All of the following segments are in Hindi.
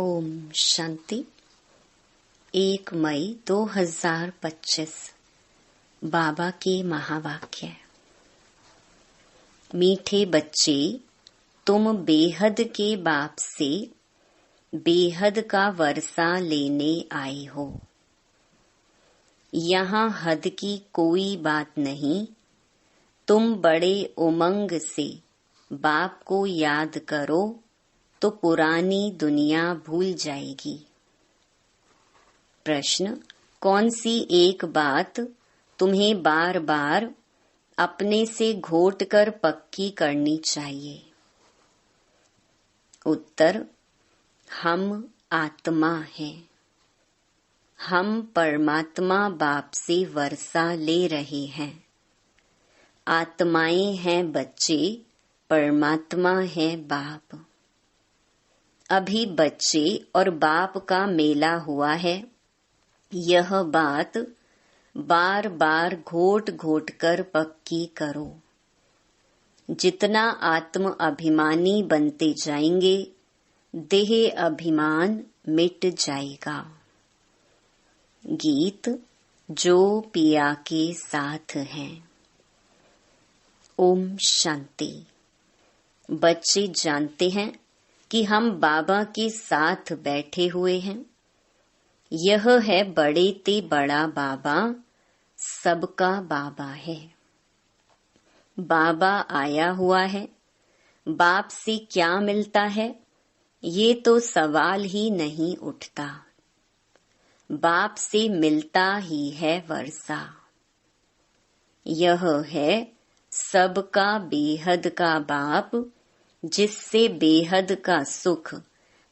ओम शांति। 1 मई 2025 बाबा के महावाक्य। मीठे बच्चे, तुम बेहद के बाप से बेहद का वर्षा लेने आए हो। यहाँ हद की कोई बात नहीं। तुम बड़े उमंग से बाप को याद करो तो पुरानी दुनिया भूल जाएगी। प्रश्न: कौन सी एक बात तुम्हें बार बार अपने से घोट कर पक्की करनी चाहिए? उत्तर: हम आत्मा हैं। हम परमात्मा बाप से वर्षा ले रहे हैं। आत्माएं हैं बच्चे, परमात्मा है बाप। अभी बच्चे और बाप का मेला हुआ है। यह बात बार बार घोट घोट कर पक्की करो। जितना आत्म अभिमानी बनते जाएंगे, देह अभिमान मिट जाएगा। गीत जो पिया के साथ हैं। ओम शांति। बच्चे जानते हैं कि हम बाबा के साथ बैठे हुए हैं। यह है बड़े ते बड़ा बाबा, सबका बाबा है। बाबा आया हुआ है। बाप से क्या मिलता है, ये तो सवाल ही नहीं उठता। बाप से मिलता ही है वर्षा। यह है सबका बेहद का बाप, जिससे बेहद का सुख,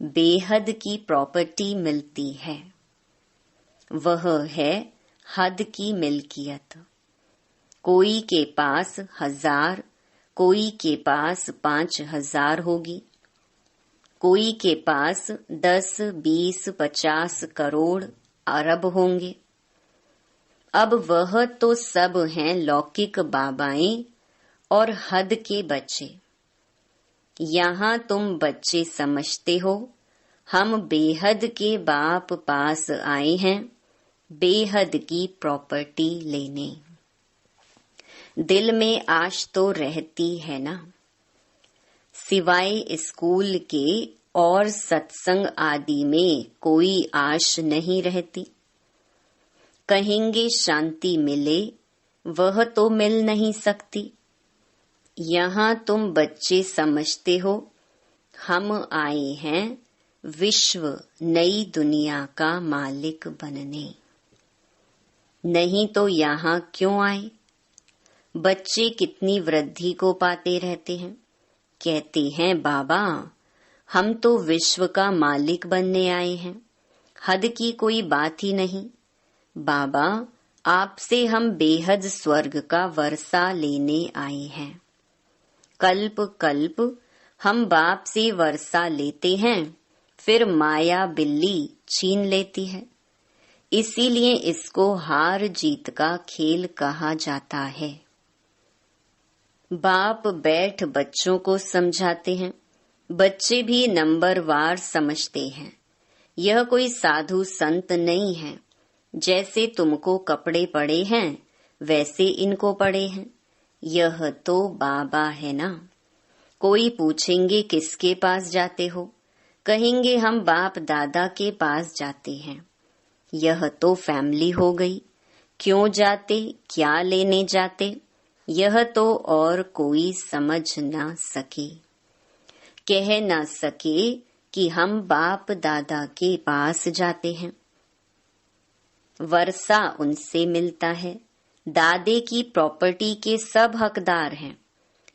बेहद की प्रॉपर्टी मिलती है। वह है हद की मिल्कियत। कोई के पास 1000, कोई के पास 5000 होगी, कोई के पास 10, 20, 50 करोड़ अरब होंगे। अब वह तो सब हैं लौकिक बाबाएं और हद के बच्चे। यहाँ तुम बच्चे समझते हो हम बेहद के बाप पास आए हैं, बेहद की प्रॉपर्टी लेने। दिल में आश तो रहती है ना, सिवाय स्कूल के और सत्संग आदि में कोई आश नहीं रहती। कहेंगे शांति मिले, वह तो मिल नहीं सकती। यहाँ तुम बच्चे समझते हो हम आए हैं विश्व नई दुनिया का मालिक बनने। नहीं तो यहाँ क्यों आए? बच्चे कितनी वृद्धि को पाते रहते हैं। कहते हैं बाबा हम तो विश्व का मालिक बनने आए हैं, हद की कोई बात ही नहीं। बाबा आपसे हम बेहद स्वर्ग का वर्षा लेने आए हैं। कल्प कल्प हम बाप से वर्षा लेते हैं, फिर माया बिल्ली छीन लेती है। इसीलिए इसको हार जीत का खेल कहा जाता है। बाप बैठ बच्चों को समझाते हैं। बच्चे भी नंबरवार समझते हैं। यह कोई साधु संत नहीं है। जैसे तुमको कपड़े पड़े हैं, वैसे इनको पड़े हैं। यह तो बाबा है ना। कोई पूछेंगे किसके पास जाते हो, कहेंगे हम बाप दादा के पास जाते हैं। यह तो फैमिली हो गई। क्यों जाते, क्या लेने जाते, यह तो और कोई समझ ना सके, कह ना सके कि हम बाप दादा के पास जाते हैं। वर्षा उनसे मिलता है। दादे की प्रॉपर्टी के सब हकदार हैं।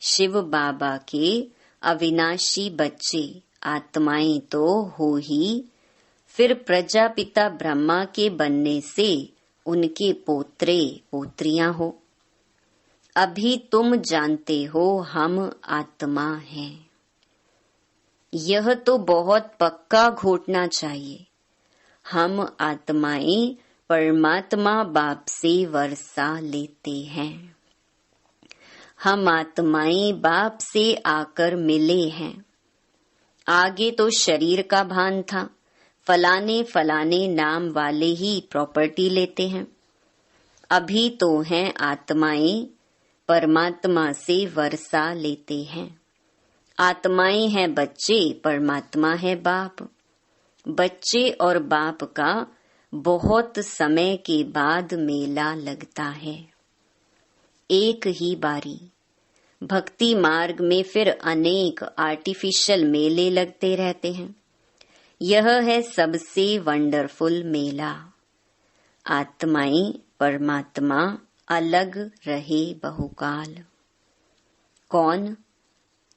शिव बाबा के अविनाशी बच्चे आत्माएं तो हो ही, फिर प्रजापिता ब्रह्मा के बनने से उनके पोत्रे पोत्रियां हो। अभी तुम जानते हो हम आत्मा हैं। यह तो बहुत पक्का घोटना चाहिए। हम आत्माएं परमात्मा बाप से वर्षा लेते हैं। हम आत्माएं बाप से आकर मिले हैं। आगे तो शरीर का भान था, फलाने फलाने नाम वाले ही प्रॉपर्टी लेते हैं। अभी तो हैं आत्माएं, परमात्मा से वर्षा लेते हैं। आत्माएं हैं बच्चे, परमात्मा है बाप। बच्चे और बाप का बहुत समय के बाद मेला लगता है, एक ही बारी। भक्ति मार्ग में फिर अनेक आर्टिफिशियल मेले लगते रहते हैं। यह है सबसे वंडरफुल मेला। आत्माएं परमात्मा अलग रहे बहुकाल। कौन?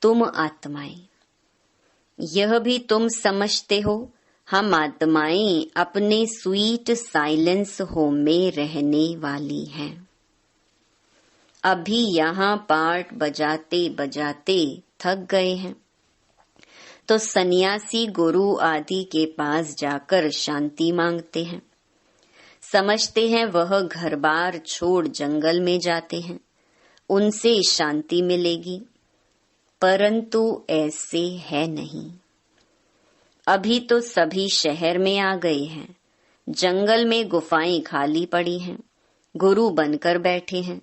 तुम आत्माएं। यह भी तुम समझते हो, हम आत्माएं अपने स्वीट साइलेंस होम में रहने वाली हैं। अभी यहाँ पार्ट बजाते बजाते थक गए हैं तो सन्यासी गुरु आदि के पास जाकर शांति मांगते हैं। समझते हैं वह घर बार छोड़ जंगल में जाते हैं, उनसे शांति मिलेगी, परंतु ऐसे है नहीं। अभी तो सभी शहर में आ गए हैं, जंगल में गुफाएं खाली पड़ी हैं, गुरु बनकर बैठे हैं।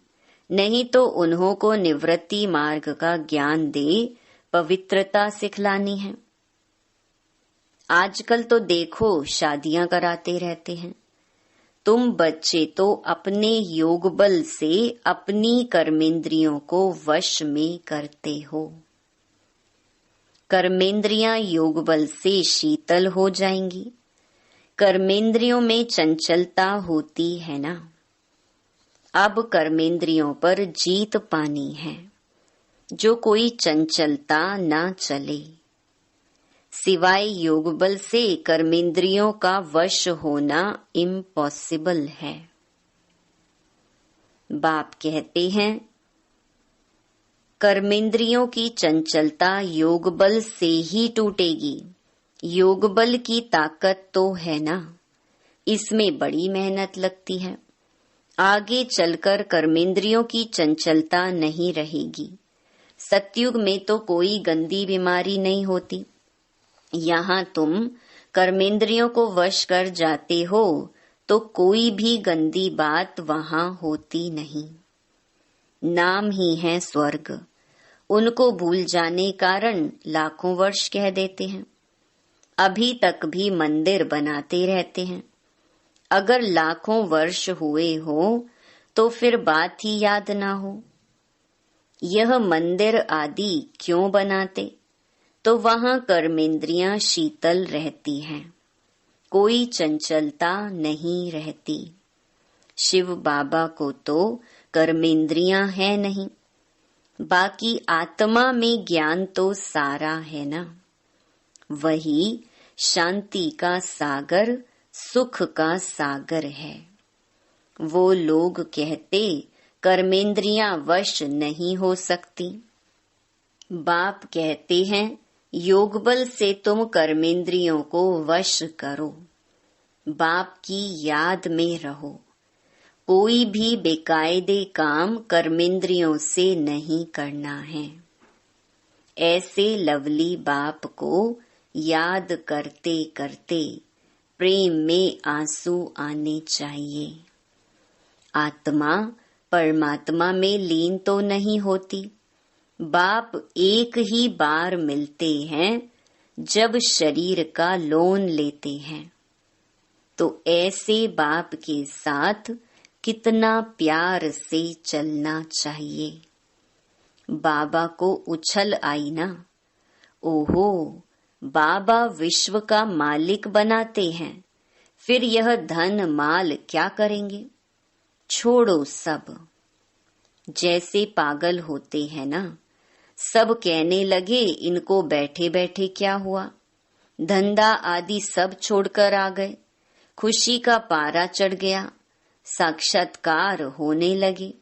नहीं तो उन्हों को निवृत्ति मार्ग का ज्ञान दे पवित्रता सिखलानी है। आजकल तो देखो शादियां कराते रहते हैं। तुम बच्चे तो अपने योग बल से अपनी कर्मेंद्रियों को वश में करते हो। कर्मेंद्रियां योग बल से शीतल हो जाएंगी। कर्मेंद्रियों में चंचलता होती है ना। अब कर्मेंद्रियों पर जीत पानी है, जो कोई चंचलता ना चले। सिवाय योग बल से कर्मेंद्रियों का वश होना इम्पॉसिबल है। बाप कहते हैं कर्मेंद्रियों की चंचलता योग बल से ही टूटेगी। योग बल की ताकत तो है ना, इसमें बड़ी मेहनत लगती है। आगे चलकर कर्मेंद्रियों की चंचलता नहीं रहेगी। सतयुग में तो कोई गंदी बीमारी नहीं होती। यहाँ तुम कर्मेंद्रियों को वश कर जाते हो तो कोई भी गंदी बात वहाँ होती नहीं। नाम ही है स्वर्ग। उनको भूल जाने कारण लाखों वर्ष कह देते हैं। अभी तक भी मंदिर बनाते रहते हैं। अगर लाखों वर्ष हुए हो तो फिर बात ही याद ना हो। यह मंदिर आदि क्यों बनाते? तो वहाँ कर्मेंद्रियां शीतल रहती हैं, कोई चंचलता नहीं रहती। शिव बाबा को तो कर्मेंद्रियां है नहीं, बाकी आत्मा में ज्ञान तो सारा है ना। वही शांति का सागर, सुख का सागर है। वो लोग कहते कर्मेंद्रियां वश नहीं हो सकती। बाप कहते हैं योग बल से तुम कर्मेंद्रियों को वश करो। बाप की याद में रहो। कोई भी बेकायदे काम कर्मेंद्रियों से नहीं करना है। ऐसे लवली बाप को याद करते करते प्रेम में आंसू आने चाहिए। आत्मा परमात्मा में लीन तो नहीं होती। बाप एक ही बार मिलते हैं जब शरीर का लोन लेते हैं। तो ऐसे बाप के साथ कितना प्यार से चलना चाहिए। बाबा को उछल आई ना, ओहो बाबा विश्व का मालिक बनाते हैं, फिर यह धन माल क्या करेंगे? छोड़ो सब। जैसे पागल होते हैं ना, सब कहने लगे इनको बैठे बैठे क्या हुआ, धंधा आदि सब छोड़कर आ गए, खुशी का पारा चढ़ गया, साक्षात्कार होने लगे।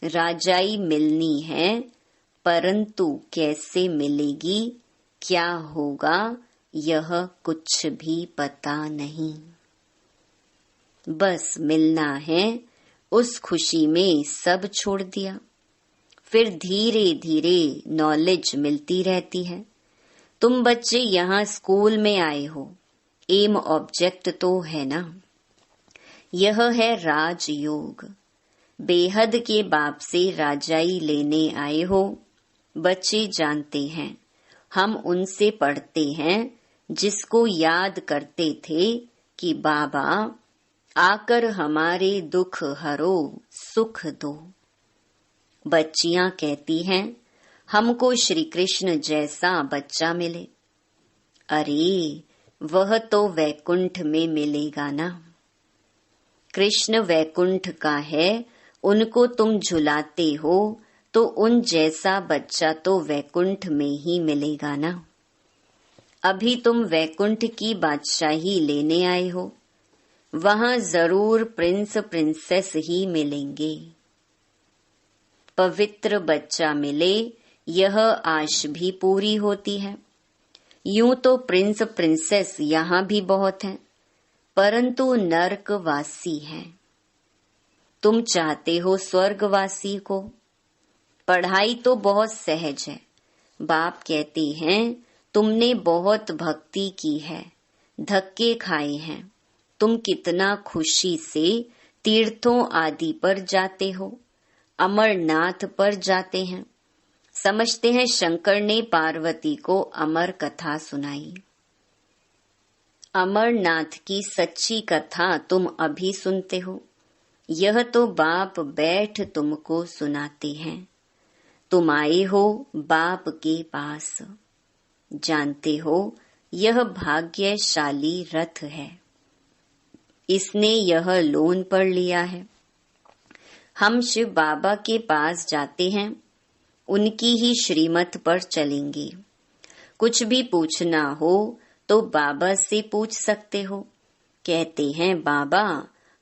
राजाई मिलनी है, परंतु कैसे मिलेगी, क्या होगा, यह कुछ भी पता नहीं। बस मिलना है, उस खुशी में सब छोड़ दिया। फिर धीरे धीरे नॉलेज मिलती रहती है। तुम बच्चे यहाँ स्कूल में आए हो, एम ऑब्जेक्ट तो है ना। यह है राजयोग। बेहद के बाप से राजाई लेने आए हो। बच्चे जानते हैं, हम उनसे पढ़ते हैं जिसको याद करते थे कि बाबा आकर हमारे दुख हरो, सुख दो। बच्चियां कहती हैं हमको श्री कृष्ण जैसा बच्चा मिले। अरे वह तो वैकुंठ में मिलेगा ना। कृष्ण वैकुंठ का है, उनको तुम झुलाते हो तो उन जैसा बच्चा तो वैकुंठ में ही मिलेगा ना। अभी तुम वैकुंठ की बादशाही लेने आए हो, वहां जरूर प्रिंस प्रिंसेस ही मिलेंगे। पवित्र बच्चा मिले, यह आश भी पूरी होती है। यूं तो प्रिंस प्रिंसेस यहाँ भी बहुत हैं, परंतु नरकवासी हैं। तुम चाहते हो स्वर्गवासी को। पढ़ाई तो बहुत सहज है। बाप कहते हैं तुमने बहुत भक्ति की है, धक्के खाए हैं। तुम कितना खुशी से तीर्थों आदि पर जाते हो, अमरनाथ पर जाते हैं। समझते हैं शंकर ने पार्वती को अमर कथा सुनाई। अमरनाथ की सच्ची कथा तुम अभी सुनते हो। यह तो बाप बैठ तुमको सुनाते हैं। तुम आए हो बाप के पास। जानते हो यह भाग्यशाली रथ है, इसने यह लोन पर लिया है। हम शिव बाबा के पास जाते हैं, उनकी ही श्रीमत पर चलेंगे। कुछ भी पूछना हो तो बाबा से पूछ सकते हो। कहते हैं बाबा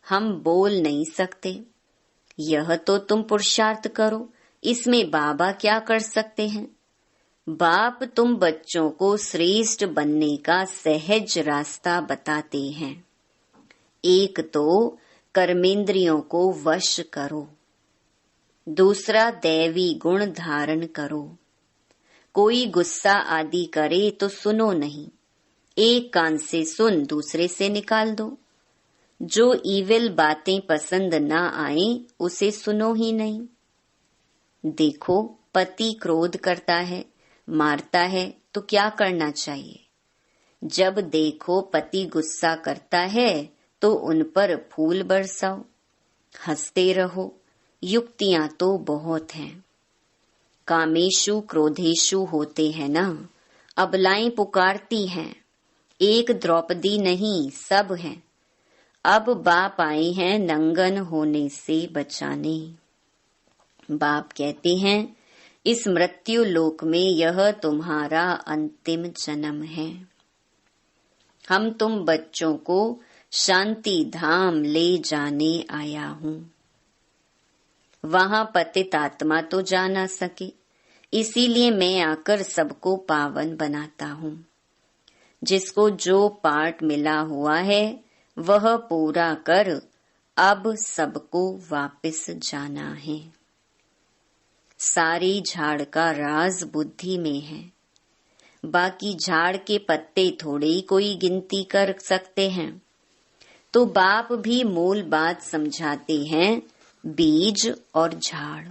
हम बोल नहीं सकते। यह तो तुम पुरुषार्थ करो, इसमें बाबा क्या कर सकते हैं। बाप तुम बच्चों को श्रेष्ठ बनने का सहज रास्ता बताते हैं। एक तो कर्मेंद्रियों को वश करो, दूसरा दैवी गुण धारण करो। कोई गुस्सा आदि करे तो सुनो नहीं, एक कान से सुन दूसरे से निकाल दो। जो ईविल बातें पसंद ना आए उसे सुनो ही नहीं। देखो पति क्रोध करता है, मारता है तो क्या करना चाहिए। जब देखो पति गुस्सा करता है तो उन पर फूल बरसाओ, हंसते रहो। युक्तियां तो बहुत हैं। कामेशु क्रोधेशु होते हैं ना। अबलाएं पुकारती हैं, एक द्रौपदी नहीं सब हैं। अब बाप आए हैं नंगन होने से बचाने। बाप कहते हैं इस मृत्यु लोक में यह तुम्हारा अंतिम जन्म है। हम तुम बच्चों को शांति धाम ले जाने आया हूँ। वहां पतित आत्मा तो जा ना सके, इसीलिए मैं आकर सबको पावन बनाता हूँ। जिसको जो पाठ मिला हुआ है वह पूरा कर, अब सबको वापस जाना है। सारी झाड़ का राज बुद्धि में है। बाकी झाड़ के पत्ते थोड़े ही कोई गिनती कर सकते हैं। तो बाप भी मूल बात समझाते हैं, बीज और झाड़।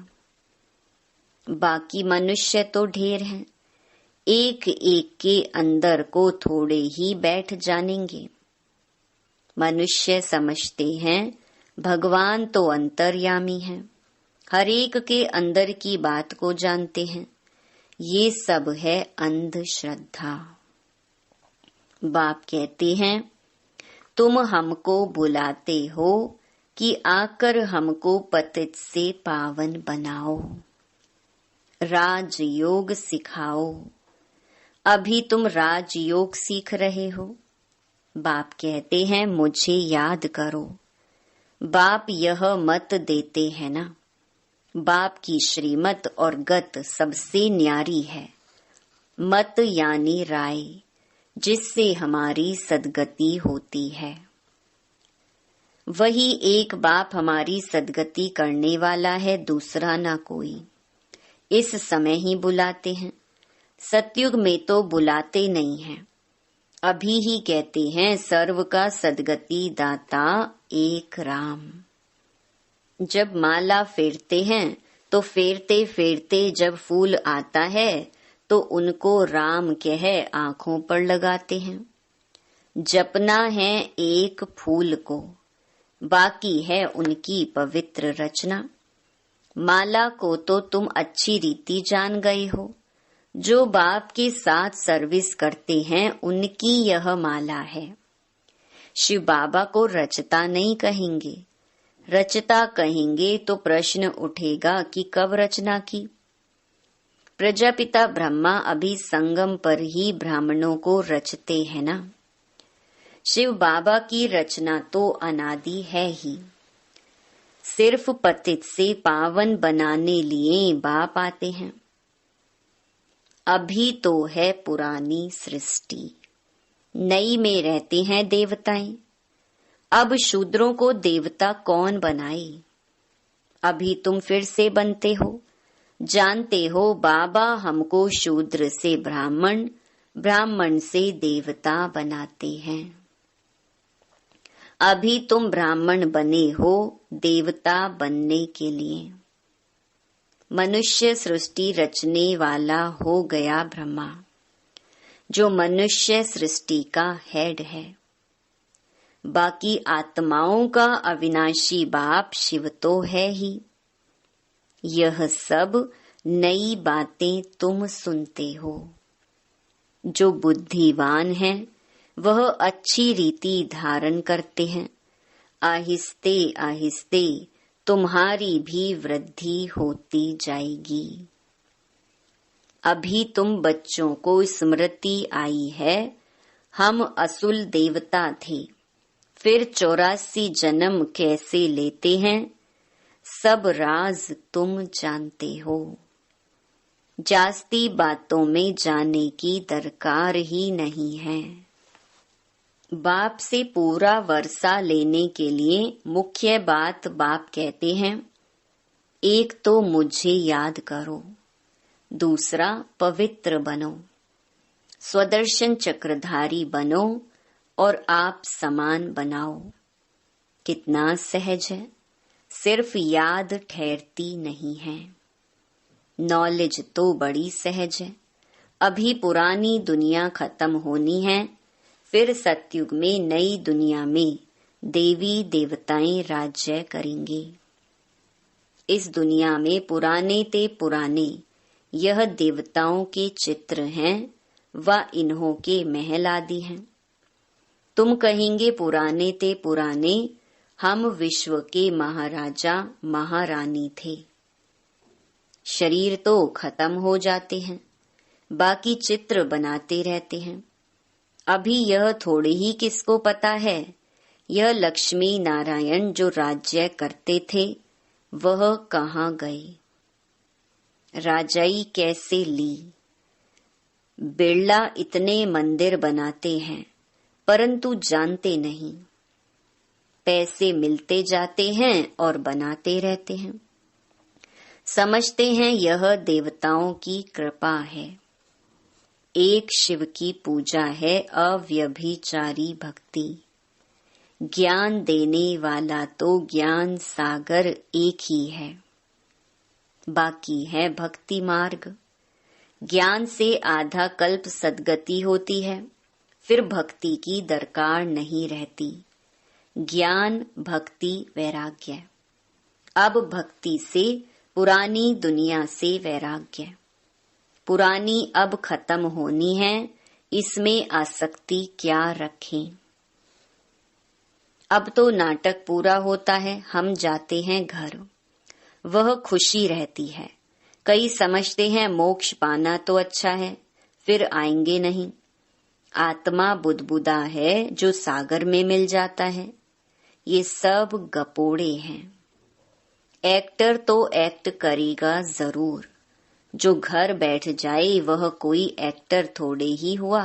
बाकी मनुष्य तो ढेर हैं, एक एक के अंदर को थोड़े ही बैठ जानेंगे। मनुष्य समझते हैं भगवान तो अंतर्यामी हैं, हर एक के अंदर की बात को जानते हैं। ये सब है अंधश्रद्धा। बाप कहते हैं तुम हमको बुलाते हो कि आकर हमको पतित से पावन बनाओ, राजयोग सिखाओ। अभी तुम राजयोग सीख रहे हो। बाप कहते हैं मुझे याद करो। बाप यह मत देते हैं ना, बाप की श्रीमत और गत सबसे न्यारी है। मत यानी राय, जिससे हमारी सद्गति होती है। वही एक बाप हमारी सद्गति करने वाला है, दूसरा ना कोई। इस समय ही बुलाते हैं, सतयुग में तो बुलाते नहीं हैं। अभी ही कहते हैं सर्व का सद्गति दाता एक राम। जब माला फेरते हैं तो फेरते फेरते जब फूल आता है तो उनको राम कह आंखों पर लगाते हैं। जपना है एक फूल को, बाकी है उनकी पवित्र रचना। माला को तो तुम अच्छी रीति जान गए हो, जो बाप के साथ सर्विस करते हैं उनकी यह माला है। शिव बाबा को रचता नहीं कहेंगे, रचता कहेंगे तो प्रश्न उठेगा कि कब रचना की। प्रजापिता ब्रह्मा अभी संगम पर ही ब्राह्मणों को रचते हैं ना। शिव बाबा की रचना तो अनादि है ही, सिर्फ पतित से पावन बनाने लिए बाप आते हैं। अभी तो है पुरानी सृष्टि, नई में रहते हैं देवताएं। अब शूद्रों को देवता कौन बनाए? अभी तुम फिर से बनते हो। जानते हो बाबा हमको शूद्र से ब्राह्मण, ब्राह्मण से देवता बनाते हैं। अभी तुम ब्राह्मण बने हो देवता बनने के लिए। मनुष्य सृष्टि रचने वाला हो गया ब्रह्मा, जो मनुष्य सृष्टि का हेड है। बाकी आत्माओं का अविनाशी बाप शिव तो है ही। यह सब नई बातें तुम सुनते हो। जो बुद्धिवान है वह अच्छी रीति धारण करते हैं। आहिस्ते आहिस्ते तुम्हारी भी वृद्धि होती जाएगी। अभी तुम बच्चों को स्मृति आई है, हम असुल देवता थे, फिर 84 जन्म कैसे लेते हैं, सब राज तुम जानते हो। जास्ती बातों में जाने की दरकार ही नहीं है। बाप से पूरा वर्षा लेने के लिए मुख्य बात बाप कहते हैं, एक तो मुझे याद करो, दूसरा पवित्र बनो, स्वदर्शन चक्रधारी बनो और आप समान बनाओ। कितना सहज है, सिर्फ याद ठहरती नहीं है। नॉलेज तो बड़ी सहज है। अभी पुरानी दुनिया खत्म होनी है, फिर सतयुग में नई दुनिया में देवी देवताएं राज्य करेंगे। इस दुनिया में पुराने ते पुराने यह देवताओं के चित्र हैं व इन्हों के महल आदि हैं। तुम कहेंगे पुराने ते पुराने, हम विश्व के महाराजा महारानी थे। शरीर तो खत्म हो जाते हैं, बाकी चित्र बनाते रहते हैं। अभी यह थोड़े ही किसको पता है, यह लक्ष्मी नारायण जो राज्य करते थे वह कहाँ गए, राजाई कैसे ली। बिरला इतने मंदिर बनाते हैं परंतु जानते नहीं, पैसे मिलते जाते हैं और बनाते रहते हैं। समझते हैं यह देवताओं की कृपा है। एक शिव की पूजा है अव्यभिचारी भक्ति। ज्ञान देने वाला तो ज्ञान सागर एक ही है, बाकी है भक्ति मार्ग। ज्ञान से आधा कल्प सद्गति होती है, फिर भक्ति की दरकार नहीं रहती। ज्ञान भक्ति वैराग्य। अब भक्ति से पुरानी दुनिया से वैराग्य। पुरानी अब खत्म होनी है, इसमें आसक्ति क्या रखें। अब तो नाटक पूरा होता है, हम जाते हैं घर, वह खुशी रहती है। कई समझते हैं मोक्ष पाना तो अच्छा है, फिर आएंगे नहीं। आत्मा बुदबुदा है जो सागर में मिल जाता है। ये सब गपोड़े हैं। एक्टर तो एक्ट करेगा जरूर, जो घर बैठ जाए वह कोई एक्टर थोड़े ही हुआ।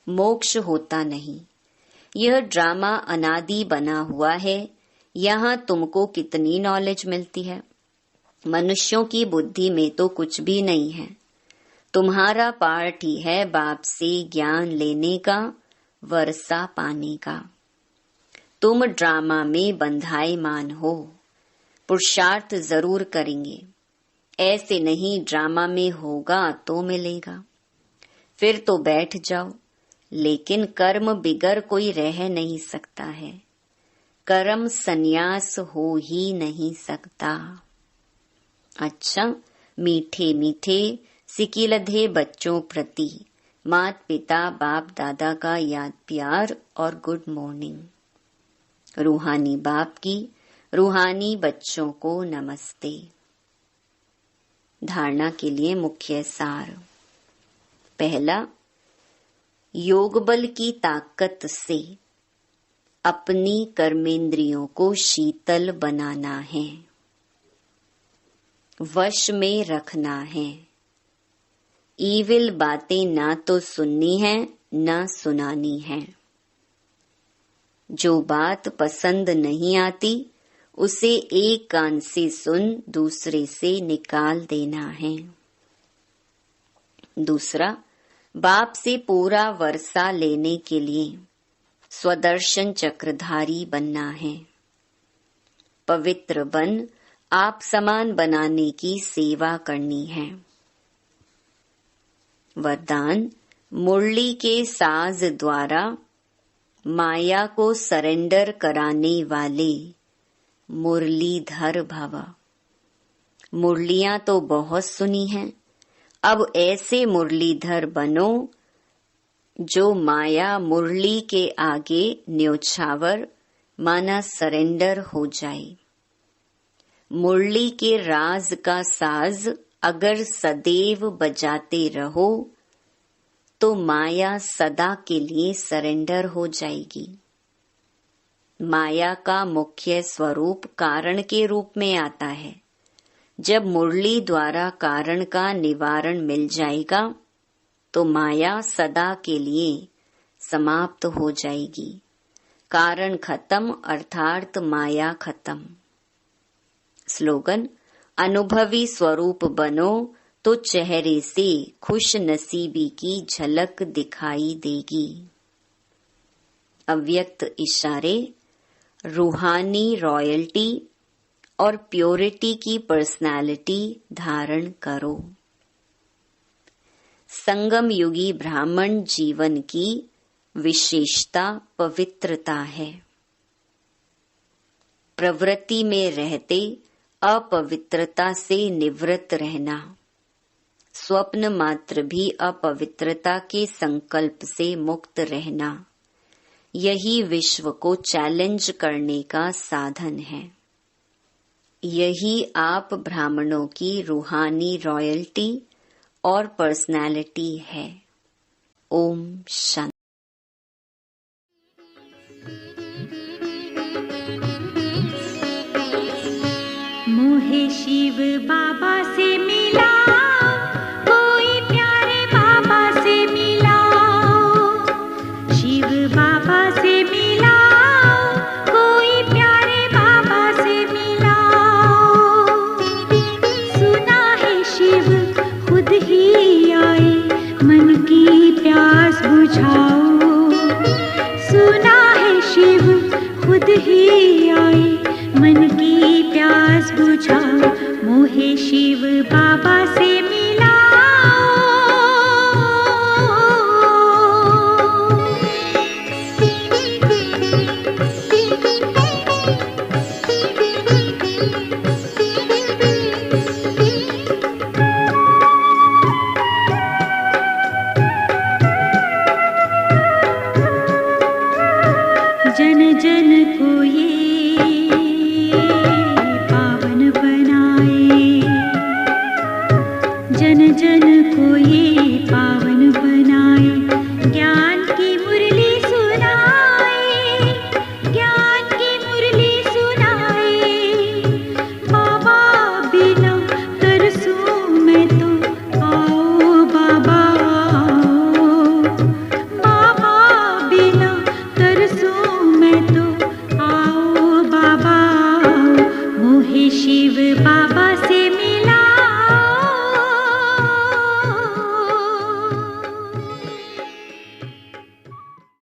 मोक्ष होता नहीं, यह ड्रामा अनादि बना हुआ है। यहाँ तुमको कितनी नॉलेज मिलती है, मनुष्यों की बुद्धि में तो कुछ भी नहीं है। तुम्हारा पार्ट ही है बाप से ज्ञान लेने का, वर्षा पाने का। तुम ड्रामा में बंधाईमान हो, पुरुषार्थ जरूर करेंगे। ऐसे नहीं ड्रामा में होगा तो मिलेगा, फिर तो बैठ जाओ। लेकिन कर्म बिगर कोई रह नहीं सकता है, कर्म संन्यास हो ही नहीं सकता। अच्छा, मीठे मीठे सिकिलधे बच्चों प्रति मात पिता बाप दादा का याद प्यार और गुड मॉर्निंग। रूहानी बाप की रूहानी बच्चों को नमस्ते। धारणा के लिए मुख्य सार। पहला, योग बल की ताकत से अपनी कर्मेंद्रियों को शीतल बनाना है, वश में रखना है। ईविल बातें ना तो सुननी है ना सुनानी है। जो बात पसंद नहीं आती उसे एक कान से सुन दूसरे से निकाल देना है। दूसरा, बाप से पूरा वर्षा लेने के लिए स्वदर्शन चक्रधारी बनना है। पवित्र बन आप समान बनाने की सेवा करनी है। वरदान, मुरली के साज द्वारा माया को सरेंडर कराने वाले मुरलीधर भव। मुरलियां तो बहुत सुनी हैं, अब ऐसे मुरलीधर बनो जो माया मुरली के आगे न्योछावर माना सरेंडर हो जाए। मुरली के राज का साज अगर सदैव बजाते रहो तो माया सदा के लिए सरेंडर हो जाएगी। माया का मुख्य स्वरूप कारण के रूप में आता है। जब मुरली द्वारा कारण का निवारण मिल जाएगा तो माया सदा के लिए समाप्त हो जाएगी। कारण खत्म अर्थात माया खत्म। स्लोगन, अनुभवी स्वरूप बनो तो चेहरे से खुश नसीबी की झलक दिखाई देगी। अव्यक्त इशारे, रूहानी रॉयल्टी और प्योरिटी की पर्सनालिटी धारण करो। संगम युगी ब्राह्मण जीवन की विशेषता पवित्रता है। प्रवृत्ति में रहते अपवित्रता से निवृत्त रहना, स्वप्न मात्र भी अपवित्रता के संकल्प से मुक्त रहना, यही विश्व को चैलेंज करने का साधन है। यही आप ब्राह्मणों की रूहानी रॉयल्टी और पर्सनालिटी है। ओम शांति। मोहे शिव बाबा से मिला, कोई प्यारे बाबा से मिला। शिव बाबा से मिला, कोई प्यारे बाबा से मिला। सुना है शिव खुद ही आए, मन की प्यास बुझाओ। सुना है शिव खुद ही आए, मन की प्यास बुझाओ। मोहे शिव बाबा